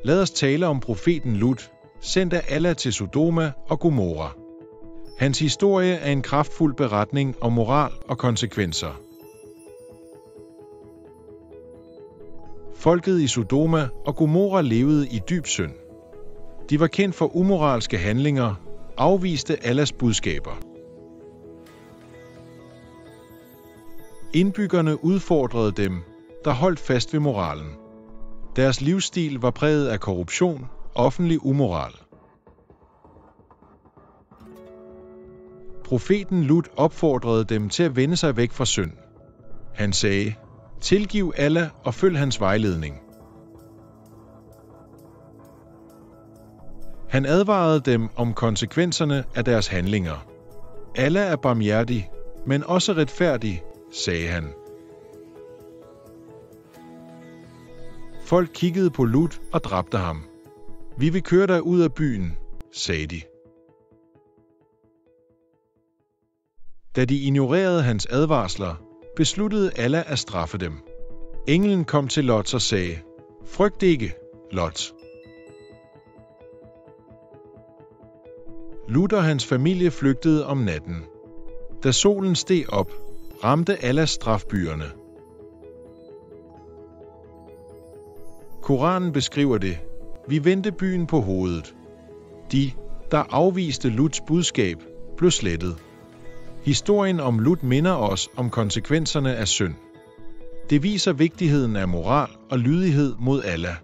Lad os tale om profeten Lut, sendt af Allah til Sodoma og Gomorra. Hans historie er en kraftfuld beretning om moral og konsekvenser. Folket i Sodoma og Gomorra levede i dyb synd. De var kendt for umoralske handlinger, afviste Allahs budskaber. Indbyggerne udfordrede dem, der holdt fast ved moralen. Deres livsstil var præget af korruption og offentlig umoral. Profeten Lut opfordrede dem til at vende sig væk fra synd. Han sagde: "Tilgiv Allah og følg hans vejledning." Han advarede dem om konsekvenserne af deres handlinger. Allah er barmhjertig, men også retfærdig, sagde han. Folk kiggede på Lut og dræbte ham. "Vi vil køre dig ud af byen," sagde de. Da de ignorerede hans advarsler, besluttede Allah at straffe dem. Englen kom til Lot og sagde: "Frygt ikke, Lot." Lut og hans familie flygtede om natten. Da solen steg op, ramte Allahs straf byerne. Koranen beskriver det: "Vi vendte byen på hovedet." De, der afviste Luts budskab, blev slettet. Historien om Lut minder os om konsekvenserne af synd. Det viser vigtigheden af moral og lydighed mod Allah.